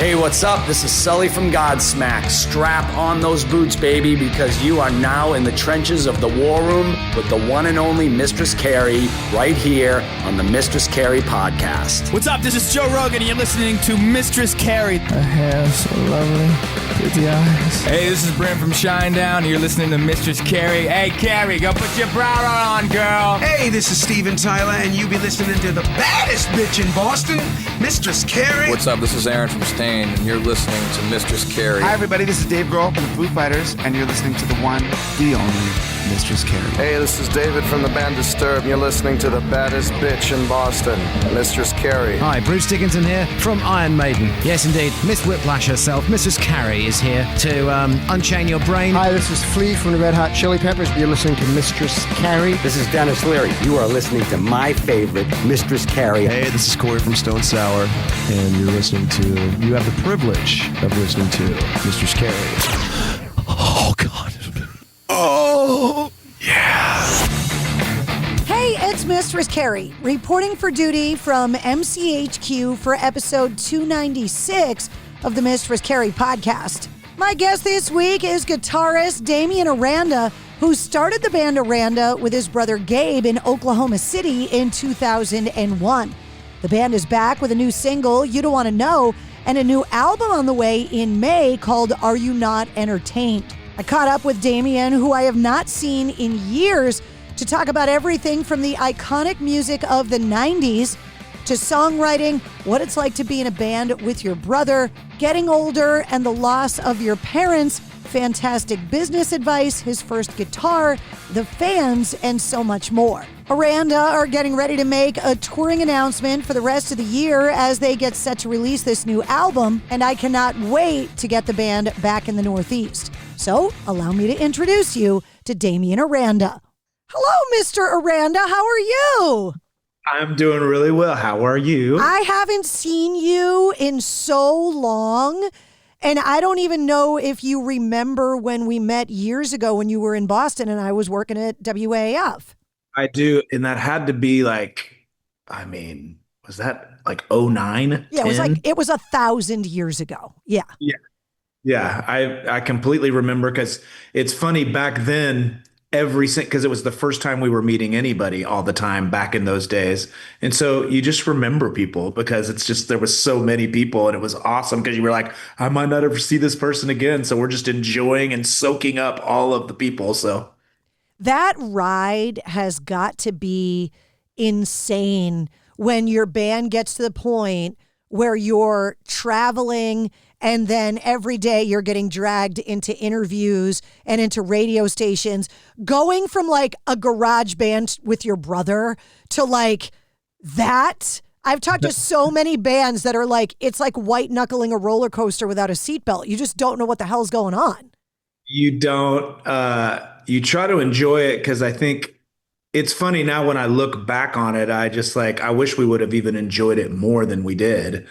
Hey, what's up? This is Sully from Godsmack. Strap on those boots, baby, because you are now in the trenches of the war room with the one and only Mistress Carrie right here on the Mistress Carrie podcast. What's up? This is Joe Rogan, and you're listening to Mistress Carrie. Her hair so lovely, pretty eyes. Hey, this is Brent from Shinedown, and you're listening to Mistress Carrie. Hey, Carrie, go put your bra on, girl. Hey, this is Steven Tyler, and you be listening to the baddest bitch in Boston, Mistress Carrie. What's up? This is Aaron from Stain, and you're listening to Mistress Carrie. Hi, everybody. This is Dave Grohl from the Foo Fighters, and you're listening to the one, the only Mistress Carrie. Hey, this is David from the band Disturbed, and you're listening to the baddest bitch in Boston, Mistress Carrie. Hi, Bruce Dickinson here from Iron Maiden. Yes, indeed, Miss Whiplash herself, Mistress Carrie, is here to unchain your brain. Hi, this is Flea from the Red Hot Chili Peppers. You're listening to Mistress Carrie. This is Dennis Leary. You are listening to my favorite, Mistress Carrie. Hey, this is Corey from Stone Sour, and you have the privilege of listening to Mistress Carrie. Oh, God. Oh, yeah. Hey, it's Mistress Carrie, reporting for duty from MCHQ for episode 296 of the Mistress Carrie podcast. My guest this week is guitarist Dameon Aranda, who started the band Aranda with his brother Gabe in Oklahoma City in 2001. The band is back with a new single, You Don't Want to Know, and a new album on the way in May called Are You Not Entertained? I caught up with Dameon, who I have not seen in years, to talk about everything from the iconic music of the 90s to songwriting, what it's like to be in a band with your brother, getting older and the loss of your parents, fantastic business advice, his first guitar, the fans, and so much more. Aranda are getting ready to make a touring announcement for the rest of the year as they get set to release this new album, and I cannot wait to get the band back in the Northeast. So, allow me to introduce you to Dameon Aranda. Hello, Mr. Aranda. How are you? I'm doing really well. How are you? I haven't seen you in so long, and I don't even know if you remember when we met years ago when you were in Boston and I was working at WAF. I do, and that had to be was that like 09? Yeah, 10? it was 1,000 years ago. Yeah. Yeah, I completely remember, because it's funny, back then, because it was the first time we were meeting anybody all the time back in those days. And so you just remember people because it's just, there was so many people, and it was awesome because you were like, I might not ever see this person again. So we're just enjoying and soaking up all of the people. So that ride has got to be insane when your band gets to the point where you're traveling and then every day you're getting dragged into interviews and into radio stations, going from like a garage band with your brother to like that. I've talked to so many bands that are like, it's like white knuckling a roller coaster without a seatbelt. You just don't know what the hell's going on. You don't, you try to enjoy it, because I think it's funny now when I look back on it, I wish we would have even enjoyed it more than we did.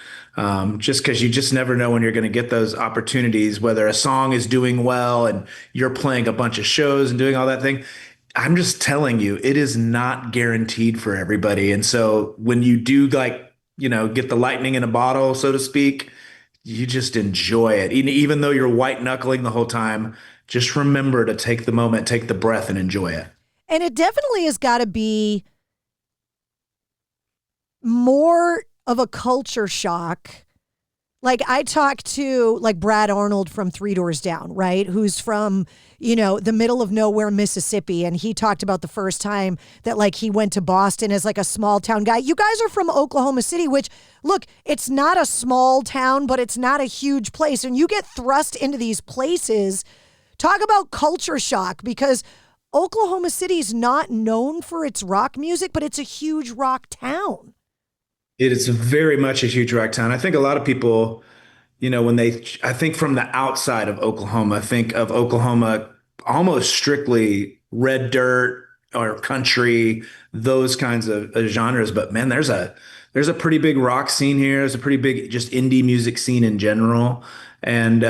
Just because you just never know when you're going to get those opportunities, whether a song is doing well and you're playing a bunch of shows and doing all that thing. I'm just telling you, it is not guaranteed for everybody. And so when you do get the lightning in a bottle, so to speak, you just enjoy it. Even though you're white knuckling the whole time, just remember to take the moment, take the breath, and enjoy it. And it definitely has got to be more of a culture shock. Like I talked to like Brad Arnold from Three Doors Down, right? Who's from, the middle of nowhere, Mississippi. And he talked about the first time that like he went to Boston as like a small town guy. You guys are from Oklahoma City, which look, it's not a small town, but it's not a huge place. And you get thrust into these places. Talk about culture shock, because Oklahoma City is not known for its rock music, but it's a huge rock town. It is very much a huge rock town. I think a lot of people, I think from the outside of Oklahoma, think of Oklahoma almost strictly red dirt or country, those kinds of genres. But man, there's a pretty big rock scene here. There's a pretty big just indie music scene in general. And,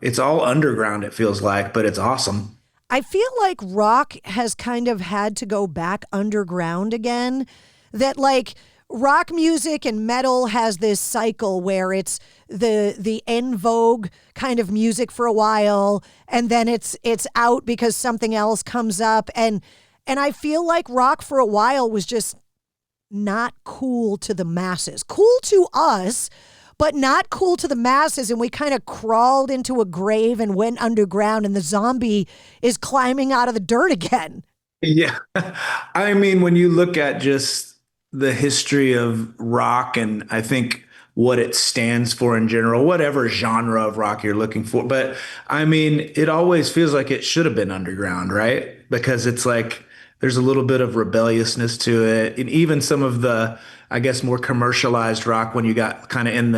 it's all underground, it feels like, but it's awesome. I feel like rock has kind of had to go back underground again. That like rock music and metal has this cycle where it's the en vogue kind of music for a while, and then it's out because something else comes up, and I feel like rock for a while was just not cool to the masses. Cool to us, but not cool to the masses, and we kind of crawled into a grave and went underground, and the zombie is climbing out of the dirt again. Yeah. I mean, when you look at just the history of rock, and I think what it stands for in general, whatever genre of rock you're looking for. But I mean, it always feels like it should have been underground, right? Because it's like there's a little bit of rebelliousness to it. And even some of the, I guess, more commercialized rock when you got kind of in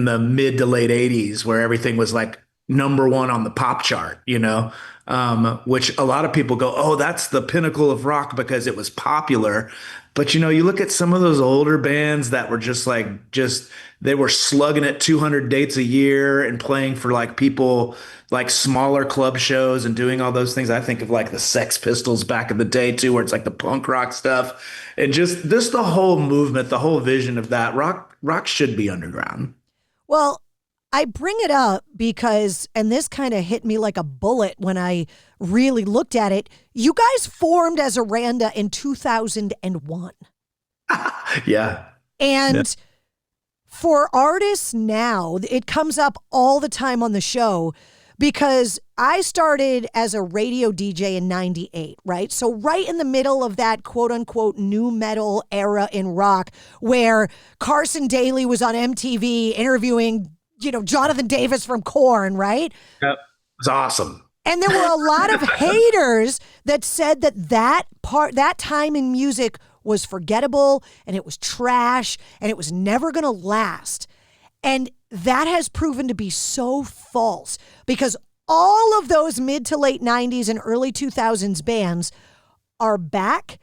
the mid to late 80s where everything was like number one on the pop chart, which a lot of people go, oh, that's the pinnacle of rock because it was popular. But, you look at some of those older bands that were they were slugging at 200 dates a year and playing for like people like smaller club shows and doing all those things. I think of like the Sex Pistols back in the day too, where it's like the punk rock stuff and just this, the whole movement, the whole vision of that rock should be underground. Well, I bring it up because, and this kind of hit me like a bullet when I really looked at it. You guys formed as Aranda in 2001. Yeah. And for artists now, it comes up all the time on the show because I started as a radio DJ in 98, right? So right in the middle of that quote unquote new metal era in rock where Carson Daly was on MTV interviewing Jonathan Davis from Korn, right? Yep. It was awesome. And there were a lot of haters that said that time in music was forgettable and it was trash and it was never going to last. And that has proven to be so false because all of those mid to late 90s and early 2000s bands are back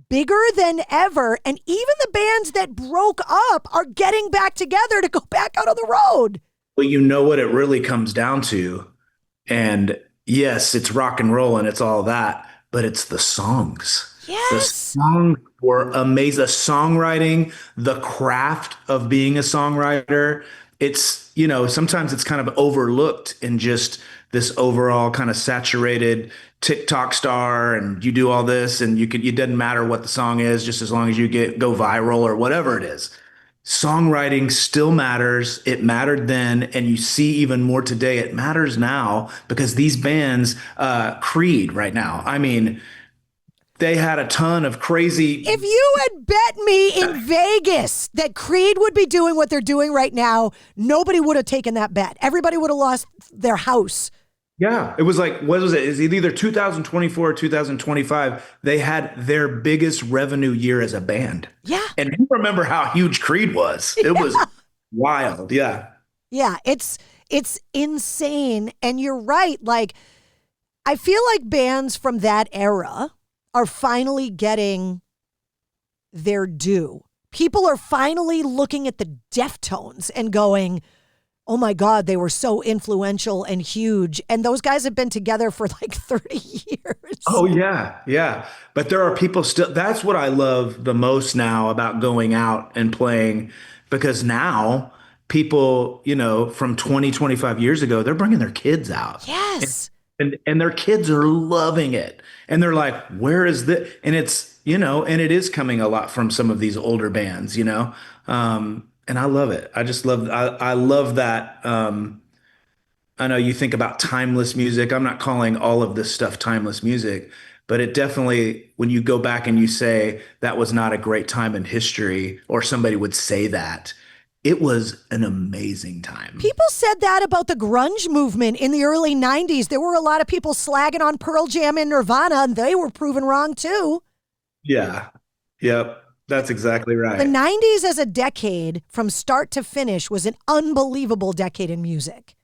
bigger than ever. And even the bands that broke up are getting back together to go back out on the road. Well, you know what it really comes down to. And yes, it's rock and roll and it's all that, but it's the songs. Yes. The songs were amazing. The songwriting, the craft of being a songwriter. It's, sometimes it's kind of overlooked in just this overall kind of saturated TikTok star and you do all this and it doesn't matter what the song is, just as long as you go viral or whatever it is. Songwriting still matters. It mattered then, and you see even more today. It matters now because these bands, Creed right now, I mean, they had a ton of crazy. If you had bet me in Vegas that Creed would be doing what they're doing right now, nobody would have taken that bet. Everybody would have lost their house. Yeah, it was like, what was it? Is it either 2024 or 2025? They had their biggest revenue year as a band. Yeah. And you remember how huge Creed was. It was wild. Yeah. Yeah, it's insane. And you're right. Like, I feel like bands from that era are finally getting their due. People are finally looking at the Deftones and going, oh my God, they were so influential and huge. And those guys have been together for like 30 years. Oh, yeah. Yeah. But there are people still. That's what I love the most now about going out and playing, because now people, from 20, 25 years ago, they're bringing their kids out. Yes. And their kids are loving it. And they're like, where is this? And it's, and it is coming a lot from some of these older bands, and I love it. I love that. I know you think about timeless music. I'm not calling all of this stuff timeless music, but it definitely, when you go back and you say that was not a great time in history, or somebody would say that, it was an amazing time. People said that about the grunge movement in the early 90s. There were a lot of people slagging on Pearl Jam and Nirvana, and they were proven wrong too. Yeah. Yep. That's exactly right. The 90s as a decade, from start to finish, was an unbelievable decade in music.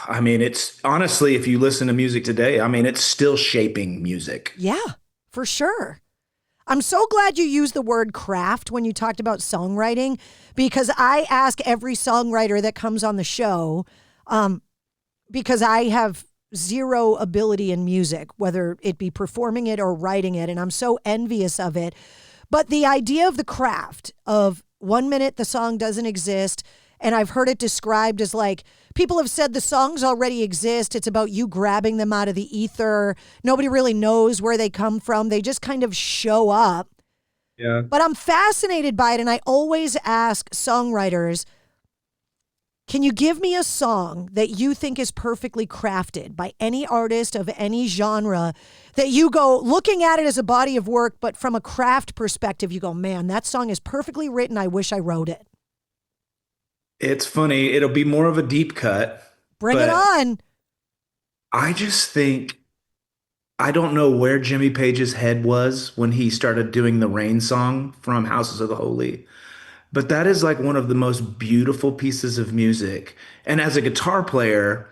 I mean, it's honestly, if you listen to music today, I mean, it's still shaping music. Yeah, for sure. I'm so glad you used the word craft when you talked about songwriting, because I ask every songwriter that comes on the show, because I have zero ability in music, whether it be performing it or writing it, and I'm so envious of it. But the idea of the craft of 1 minute the song doesn't exist, and I've heard it described as like, people have said the songs already exist. It's about you grabbing them out of the ether. Nobody really knows where they come from. They just kind of show up. Yeah. But I'm fascinated by it, and I always ask songwriters, can you give me a song that you think is perfectly crafted by any artist of any genre, that you go looking at it as a body of work, but from a craft perspective, you go, man, that song is perfectly written. I wish I wrote it. It's funny. It'll be more of a deep cut. Bring it on. I just think, I don't know where Jimmy Page's head was when he started doing the Rain song from Houses of the Holy. But that is like one of the most beautiful pieces of music. And as a guitar player,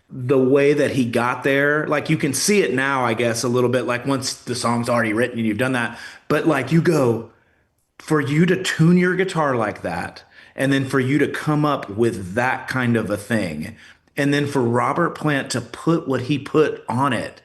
the way that he got there, like you can see it now, I guess, a little bit, like once the song's already written and you've done that. But like you go, for you to tune your guitar like that, and then for you to come up with that kind of a thing, and then for Robert Plant to put what he put on it,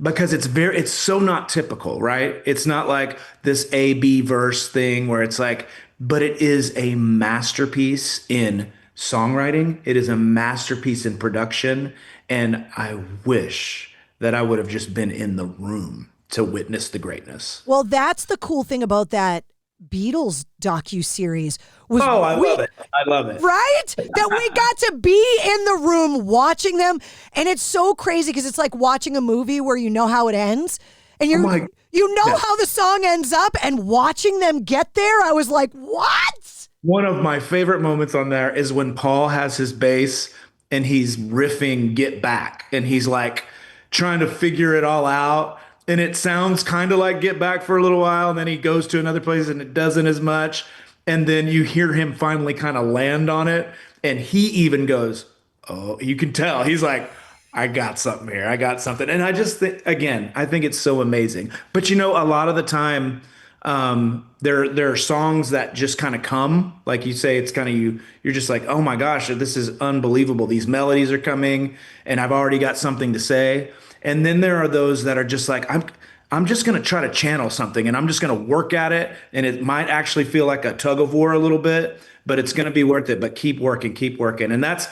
because it's so not typical, right? It's not like this A-B verse thing where it's like, but it is a masterpiece in songwriting. It is a masterpiece in production. And I wish that I would have just been in the room to witness the greatness. Well, that's the cool thing about that Beatles docuseries. I love it. I love it. Right? That we got to be in the room watching them. And it's so crazy because it's like watching a movie where you know how it ends. And you know how the song ends up, and watching them get there, I was like, what? One of my favorite moments on there is when Paul has his bass and he's riffing Get Back, and he's like trying to figure it all out. And it sounds kind of like Get Back for a little while, and then he goes to another place and it doesn't as much. And then you hear him finally kind of land on it. And he even goes, oh, you can tell. He's like, I got something here. I got something. And I just think, again, I think it's so amazing. But you know, a lot of the time, there are songs that just kind of come, like you say, it's kind of you're just like, oh my gosh, this is unbelievable. These melodies are coming and I've already got something to say. And then there are those that are just like, I'm just going to try to channel something and I'm just going to work at it. And it might actually feel like a tug of war a little bit, but it's going to be worth it. But keep working. And that's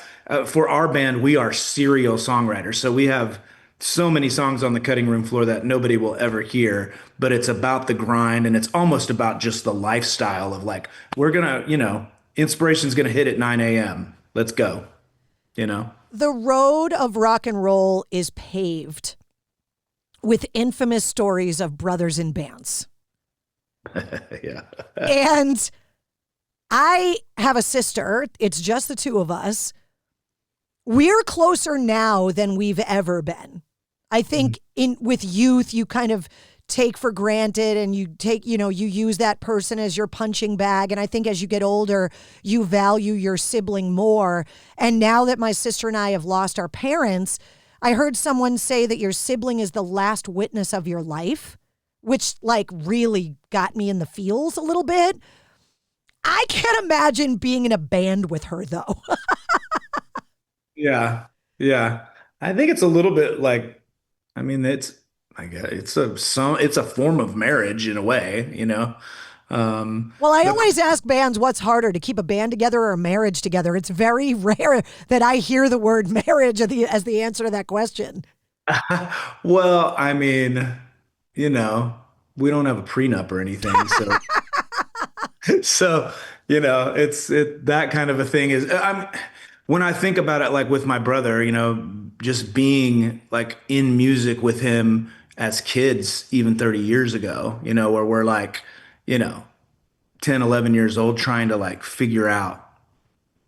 for our band, we are serial songwriters. So we have so many songs on the cutting room floor that nobody will ever hear, but it's about the grind and it's almost about just the lifestyle of like, we're going to, inspiration's going to hit at 9 a.m. Let's go, The road of rock and roll is paved with infamous stories of brothers in bands. Yeah. And I have a sister. It's just the two of us. We're closer now than we've ever been. I think with youth, you kind of take for granted and you use that person as your punching bag. And I think as you get older, you value your sibling more. And now that my sister and I have lost our parents, I heard someone say that your sibling is the last witness of your life, which like really got me in the feels a little bit. I can't imagine being in a band with her though. Yeah. I think it's a little bit like, it's a form of marriage in a way, Well, I always ask bands what's harder, to keep a band together or a marriage together. It's very rare that I hear the word marriage as the answer to that question. Well, we don't have a prenup or anything, so it's that kind of a thing is. When I think about it, like with my brother, just being like in music with him as kids, even 30 years ago, where we're like, 10, 11 years old, trying to like figure out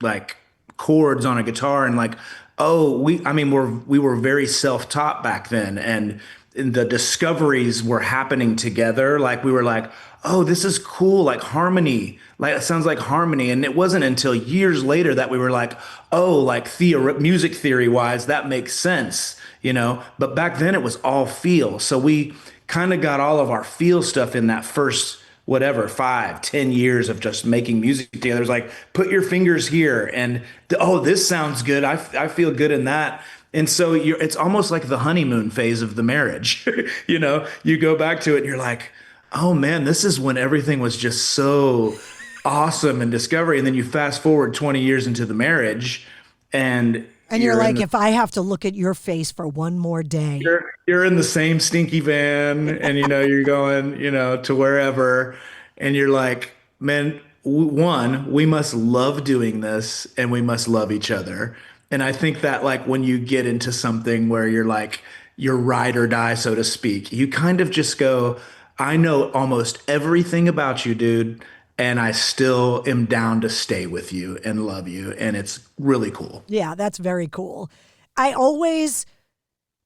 like chords on a guitar and like, we were very self-taught back then. And the discoveries were happening together. Like we were like, oh, this is cool. Like harmony, like it sounds like harmony. And it wasn't until years later that we were like, oh, like music theory wise, that makes sense, but back then it was all feel. So we kind of got all of our feel stuff in that first, 5-10 years of just making music together. It's like, put your fingers here and this sounds good. I feel good in that. And so it's almost like the honeymoon phase of the marriage. You go back to it and you're like, oh man, this is when everything was just so awesome and discovery. And then you fast forward 20 years into the marriage and And you're you're in like, the if I have to look at your face for one more day. you're in the same stinky van and you're going, to wherever and you're like, man, one, we must love doing this and we must love each other. And I think that like when you get into something where you're like you're ride or die, so to speak, you kind of just go, I know almost everything about you, dude, and I still am down to stay with you and love you. And it's really cool. Yeah, that's very cool. I always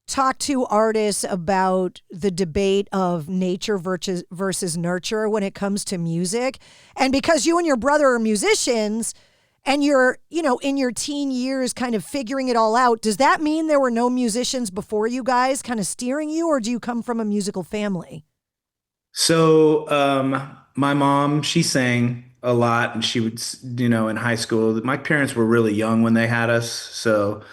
talk to artists about the debate of nature versus nurture when it comes to music. And because you and your brother are musicians and you're, in your teen years kind of figuring it all out, does that mean there were no musicians before you guys kind of steering you, or do you come from a musical family? So, my mom, she sang a lot and she would, in high school, my parents were really young when they had us. So,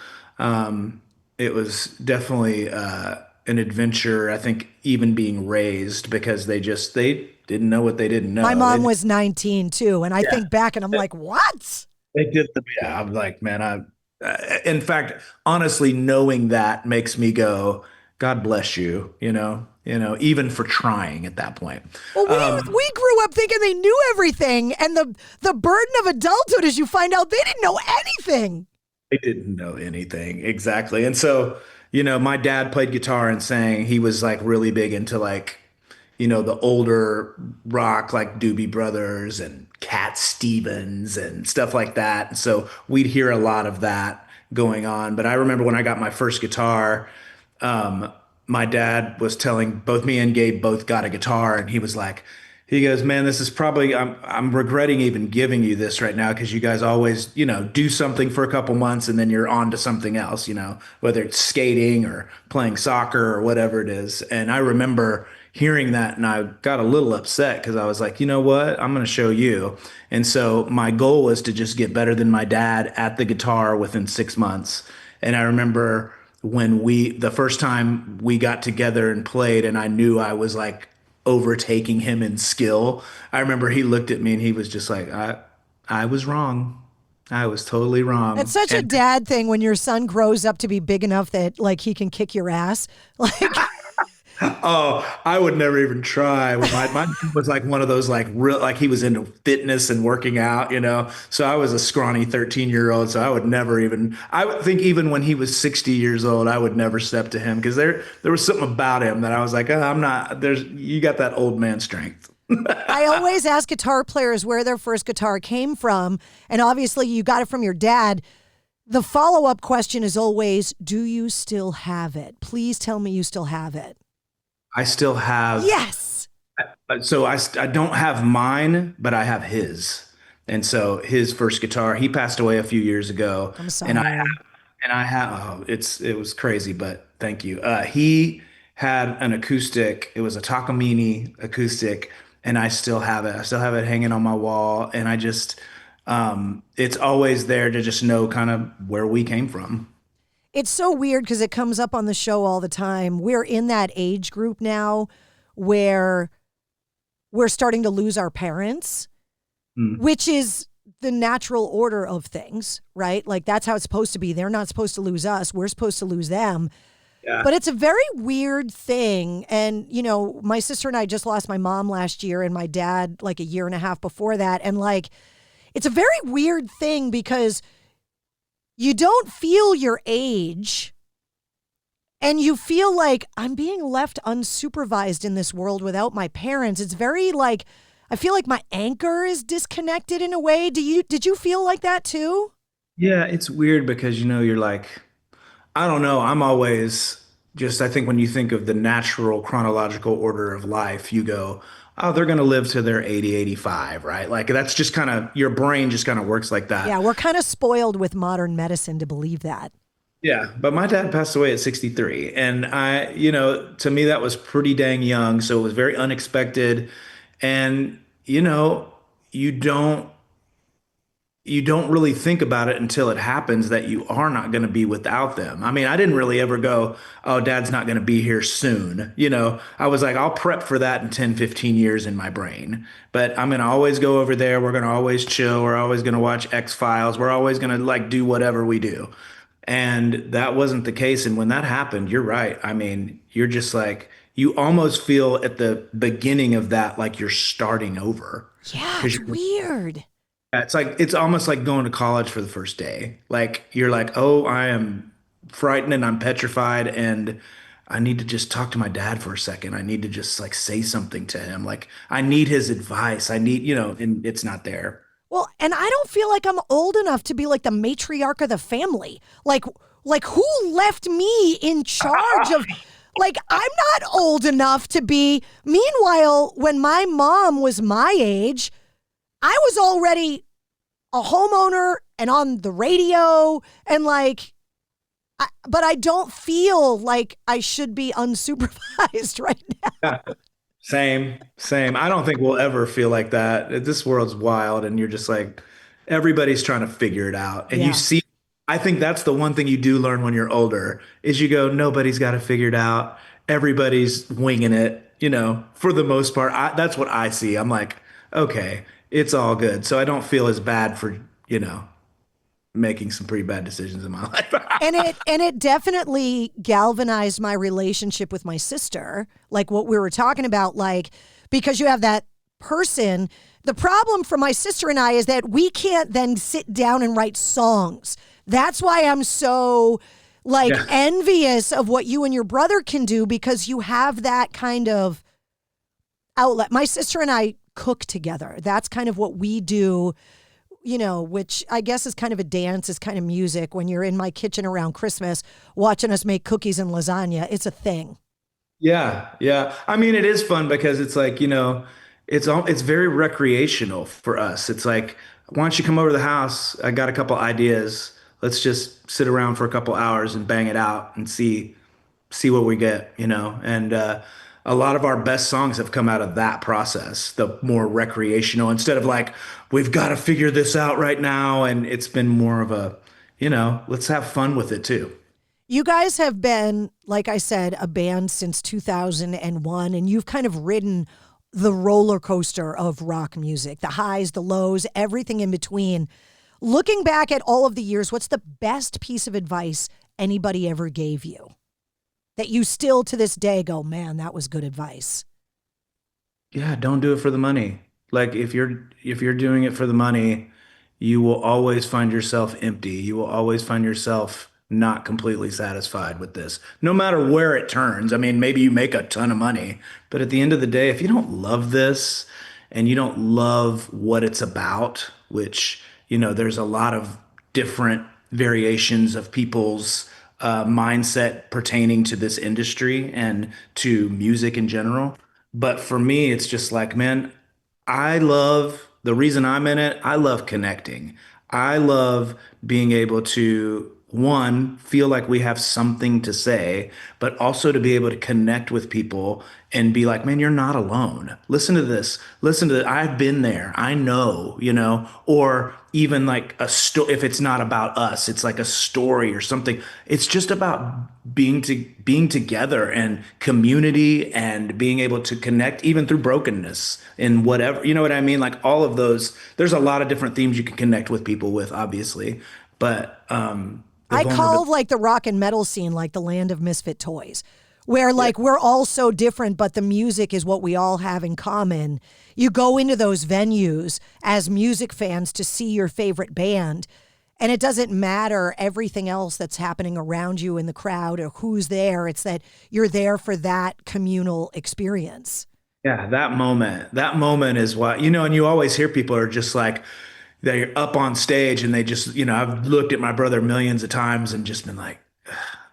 it was definitely, an adventure, I think, even being raised because they didn't know what they didn't know. My mom was 19 too. And I think back and I'm like, what? They did yeah, I'm like, man, in fact, honestly, knowing that makes me go, God bless you, even for trying at that point. Well, we grew up thinking they knew everything, and the burden of adulthood is you find out they didn't know anything. They didn't know anything. Exactly. And so, my dad played guitar and sang. He was like really big into like, the older rock like Doobie Brothers and Cat Stevens and stuff like that. And so we'd hear a lot of that going on. But I remember when I got my first guitar, my dad was telling both me and Gabe both got a guitar, and he goes, man, this is probably, I'm regretting even giving you this right now because you guys always, do something for a couple months and then you're on to something else, whether it's skating or playing soccer or whatever it is. And I remember hearing that and I got a little upset because I was like, you know what? I'm going to show you. And so my goal was to just get better than my dad at the guitar within 6 months. And I remember when the first time we got together and played and I knew I was like overtaking him in skill, I remember he looked at me and he was just like, I was wrong. I was totally wrong. It's such a dad thing when your son grows up to be big enough that like he can kick your ass. Like, oh, I would never even try. My dad was like one of those like real, like he was into fitness and working out, So I was a scrawny 13-year-old. So I would never even, I would think even when he was 60 years old, I would never step to him because there was something about him that I was like, oh, I'm not, you got that old man strength. I always ask guitar players where their first guitar came from. And obviously you got it from your dad. The follow-up question is always, do you still have it? Please tell me you still have it. I still have. Yes. So I don't have mine, but I have his. And so his first guitar, he passed away a few years ago. I'm sorry. It was crazy, but thank you. He had an acoustic. It was a Takamine acoustic, and I still have it. I still have it hanging on my wall, and I just, it's always there to just know kind of where we came from. It's so weird because it comes up on the show all the time. We're in that age group now where we're starting to lose our parents, which is the natural order of things, right? Like that's how it's supposed to be. They're not supposed to lose us. We're supposed to lose them. Yeah. But it's a very weird thing. And, my sister and I just lost my mom last year and my dad like a year and a half before that. And like, it's a very weird thing because you don't feel your age and you feel like I'm being left unsupervised in this world without my parents. It's very like, I feel like my anchor is disconnected in a way. Did you feel like that too? Yeah, it's weird because, you're like, I don't know. I'm always just, I think when you think of the natural chronological order of life, you go, oh, they're going to live to their 80, 85, right? Like that's just kind of, your brain just kind of works like that. Yeah, we're kind of spoiled with modern medicine to believe that. Yeah, but my dad passed away at 63. And to me, that was pretty dang young. So it was very unexpected. And, you don't you don't really think about it until it happens that you are not going to be without them. I mean, I didn't really ever go, oh, dad's not going to be here soon. I was like, I'll prep for that in 10, 15 years in my brain. But I'm going to always go over there. We're going to always chill. We're always going to watch X-Files. We're always going to like do whatever we do. And that wasn't the case. And when that happened, you're right. I mean, you're just like, you almost feel at the beginning of that like you're starting over. Yeah, it's weird. Yeah, it's almost like going to college for the first day. Like you're like, oh, I am frightened and I'm petrified and I need to just talk to my dad for a second. I need to just like say something to him. Like I need his advice. I need, and it's not there. Well, and I don't feel like I'm old enough to be like the matriarch of the family. Like who left me in charge of like I'm not old enough to be. Meanwhile, when my mom was my age, I was already a homeowner and on the radio and but I don't feel like I should be unsupervised right now. Yeah. Same. I don't think we'll ever feel like that. This world's wild and you're just like, everybody's trying to figure it out. And you see, I think that's the one thing you do learn when you're older is you go, nobody's got to figure it out. Everybody's winging it, for the most part. That's what I see. I'm like, okay, it's all good. So I don't feel as bad for, making some pretty bad decisions in my life. and it definitely galvanized my relationship with my sister, like what we were talking about, like because you have that person. The problem for my sister and I is that we can't then sit down and write songs. That's why I'm so envious of what you and your brother can do because you have that kind of outlet. My sister and I cook together. That's kind of what we do. Which I guess is kind of a dance, is kind of music. When you're in my kitchen around Christmas, watching us make cookies and lasagna, it's a thing. Yeah. I mean, it is fun because it's like, it's very recreational for us. It's like, why don't you come over to the house? I got a couple ideas. Let's just sit around for a couple hours and bang it out and see what we get, and, a lot of our best songs have come out of that process, the more recreational, instead of like, we've got to figure this out right now. And it's been more of a, let's have fun with it too. You guys have been, like I said, a band since 2001, and you've kind of ridden the roller coaster of rock music, the highs, the lows, everything in between. Looking back at all of the years, what's the best piece of advice anybody ever gave you that you still to this day go, man, that was good advice? Yeah, don't do it for the money. Like if you're doing it for the money, you will always find yourself empty. You will always find yourself not completely satisfied with this, no matter where it turns. I mean, maybe you make a ton of money, but at the end of the day, if you don't love this and you don't love what it's about, which, there's a lot of different variations of people's mindset pertaining to this industry and to music in general. But for me, it's just like, man, the reason I'm in it, I love connecting. I love being able to, one, feel like we have something to say, but also to be able to connect with people and be like, man, you're not alone. Listen to this. Listen to that. I've been there. I know, or even like if it's not about us, it's like a story or something. It's just about being together and community and being able to connect even through brokenness and whatever, you know what I mean? Like all of those, there's a lot of different themes you can connect with people with, obviously, but, I call like the rock and metal scene like the land of misfit toys, where like we're all so different, but the music is what we all have in common. You go into those venues as music fans to see your favorite band, and it doesn't matter everything else that's happening around you in the crowd or who's there. It's that you're there for that communal experience. Yeah, that moment is what, and you always hear people are just like, they're up on stage and they just, I've looked at my brother millions of times and just been like,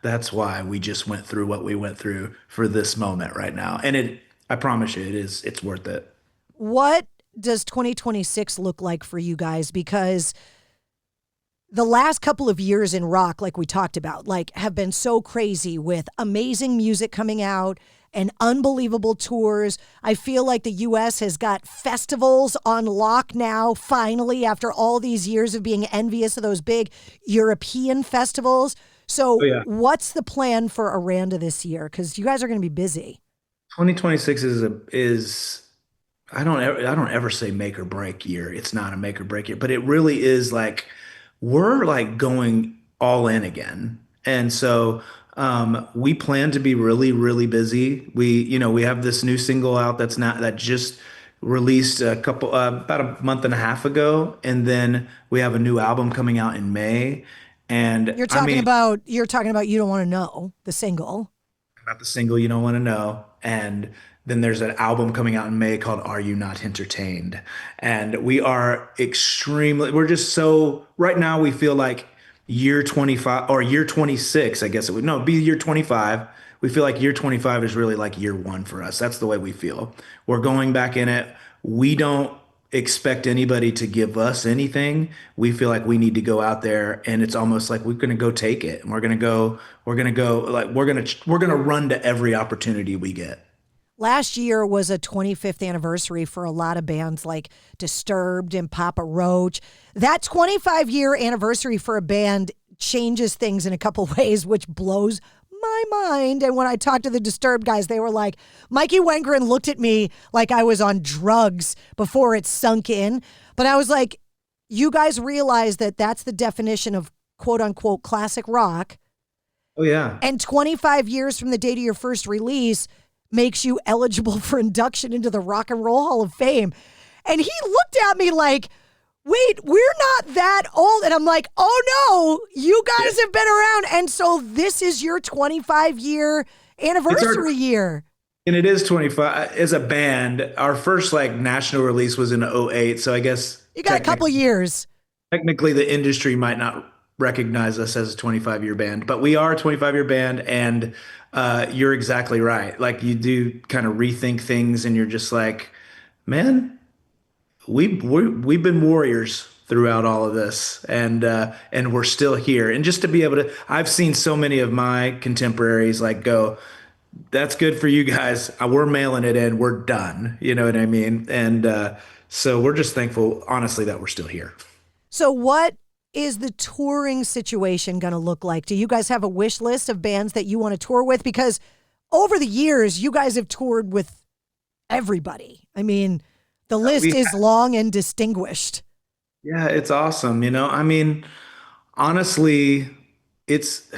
that's why we just went through what we went through for this moment right now. And I promise you, it's worth it. What does 2026 look like for you guys? Because the last couple of years in rock, like we talked about, like have been so crazy with amazing music coming out and unbelievable tours. I feel like the U.S. has got festivals on lock now, finally, after all these years of being envious of those big European festivals. So, what's the plan for Aranda this year? Because you guys are going to be busy. 2026 is I don't ever say make or break year. It's not a make or break year, but it really is like we're like going all in again. And so we plan to be really, really busy. We have this new single out that just released about a month and a half ago, and then we have a new album coming out in May. And You're talking about You Don't Want to Know, the single. About the single You Don't Want to Know. And then there's an album coming out in May called Are You Not Entertained? And we're just so, right now we feel like year 25 or year 26, I guess it'd be year 25. We feel like year 25 is really like year one for us. That's the way we feel. We're going back in it. We don't expect anybody to give us anything. We feel like we need to go out there, and it's almost like we're going to go take it. And we're going to run to every opportunity we get. Last year was a 25th anniversary for a lot of bands like Disturbed and Papa Roach. That 25-year anniversary for a band changes things in a couple ways, which blows my mind. And when I talked to the Disturbed guys, they were like, Mikey Wengren looked at me like I was on drugs before it sunk in. But I was like, you guys realize that that's the definition of quote unquote classic rock. Oh, yeah. And 25 years from the date of your first release makes you eligible for induction into the Rock and Roll Hall of Fame. And he looked at me like, wait, we're not that old. And I'm like, oh no, you guys have been around. And so this is your 25-year anniversary year. And it is 25 as a band. Our first like national release was in '08. So I guess you got a couple years. Technically the industry might not recognize us as a 25-year band, but we are a 25-year band. And you're exactly right. Like you do kind of rethink things, and you're just like, man, we've been warriors throughout all of this, and we're still here. And just to be able to, I've seen so many of my contemporaries like go, that's good for you guys. We're mailing it in. We're done. You know what I mean? And so we're just thankful, honestly, that we're still here. So what is the touring situation going to look like? Do you guys have a wish list of bands that you want to tour with? Because over the years, you guys have toured with everybody. I mean, the list is long and distinguished. Yeah, it's awesome. I mean, honestly, it's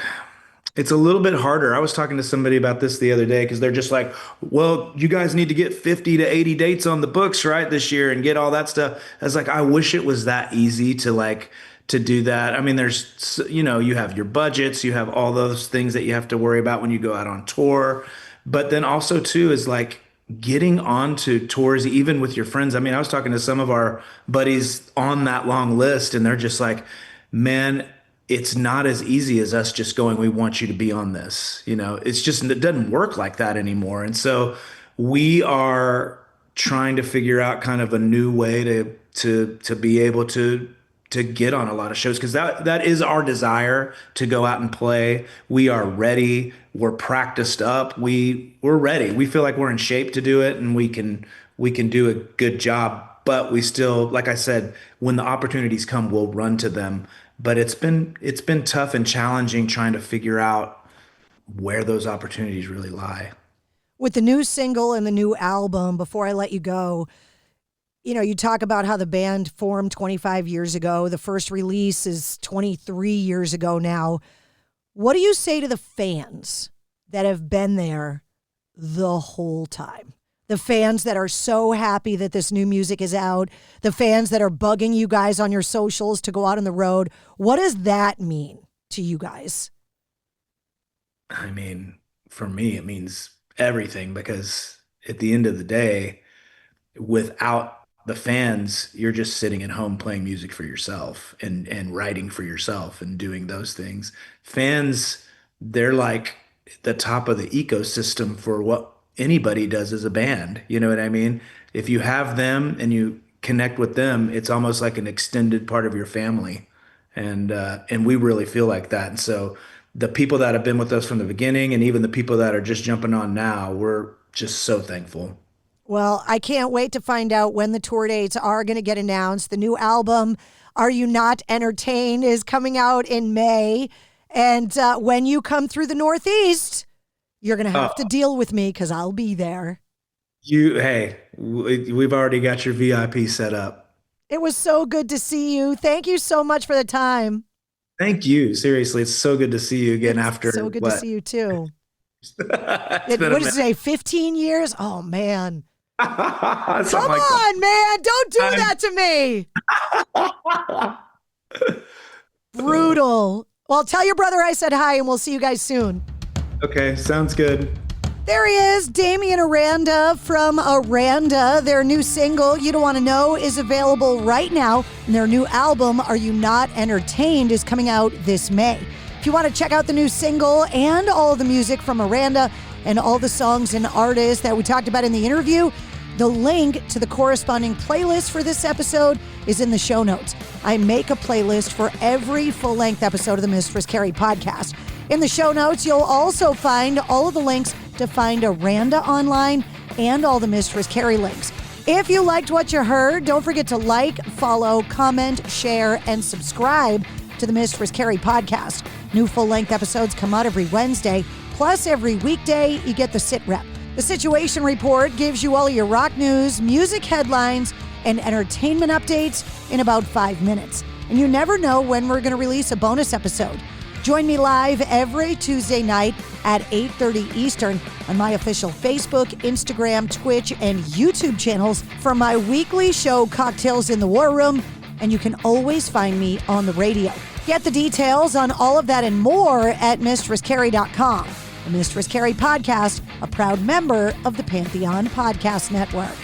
a little bit harder. I was talking to somebody about this the other day because they're just like, well, you guys need to get 50 to 80 dates on the books, right, this year and get all that stuff. I was like, I wish it was that easy to do that. I mean, there's, you have your budgets, you have all those things that you have to worry about when you go out on tour. But then also too is like getting onto tours, even with your friends. I mean, I was talking to some of our buddies on that long list, and they're just like, man, it's not as easy as us just going, we want you to be on this. It doesn't work like that anymore. And so we are trying to figure out kind of a new way to be able to get on a lot of shows, because that is our desire, to go out and play. We are ready. We're practiced up. We're ready. We feel like we're in shape to do it, and we can do a good job. But we still, like I said, when the opportunities come, we'll run to them. But it's been tough and challenging trying to figure out where those opportunities really lie. With the new single and the new album, before I let you go, you talk about how the band formed 25 years ago. The first release is 23 years ago now. What do you say to the fans that have been there the whole time? The fans that are so happy that this new music is out, the fans that are bugging you guys on your socials to go out on the road. What does that mean to you guys? I mean, for me, it means everything, because at the end of the day, without the fans, you're just sitting at home playing music for yourself and writing for yourself and doing those things. Fans, they're like the top of the ecosystem for what anybody does as a band. You know what I mean? If you have them and you connect with them, it's almost like an extended part of your family. And we really feel like that. And so the people that have been with us from the beginning and even the people that are just jumping on now, we're just so thankful. Well, I can't wait to find out when the tour dates are going to get announced. The new album, Are You Not Entertained, is coming out in May. And when you come through the Northeast, you're going to have to deal with me because I'll be there. We've already got your VIP set up. It was so good to see you. Thank you so much for the time. Thank you. Seriously, it's so good to see you again It's so good to see you too. What did it say? 15 years? Oh man. Come on, man. Don't do that to me. Brutal. Well, tell your brother I said hi and we'll see you guys soon. Okay, sounds good. There he is, Dameon Aranda from Aranda. Their new single, You Don't Want to Know, is available right now. And their new album, Are You Not Entertained, is coming out this May. If you want to check out the new single and all of the music from Aranda and all the songs and artists that we talked about in the interview, the link to the corresponding playlist for this episode is in the show notes. I make a playlist for every full-length episode of the Mistress Carrie podcast. In the show notes, you'll also find all of the links to find Aranda online and all the Mistress Carrie links. If you liked what you heard, don't forget to like, follow, comment, share, and subscribe to the Mistress Carrie podcast. New full-length episodes come out every Wednesday, plus every weekday you get the sit rep. The Situation Report gives you all your rock news, music headlines, and entertainment updates in about 5 minutes. And you never know when we're going to release a bonus episode. Join me live every Tuesday night at 8:30 Eastern on my official Facebook, Instagram, Twitch, and YouTube channels for my weekly show, Cocktails in the War Room, and you can always find me on the radio. Get the details on all of that and more at mistresscarrie.com. The Mistress Carrie podcast, a proud member of the Pantheon Podcast Network.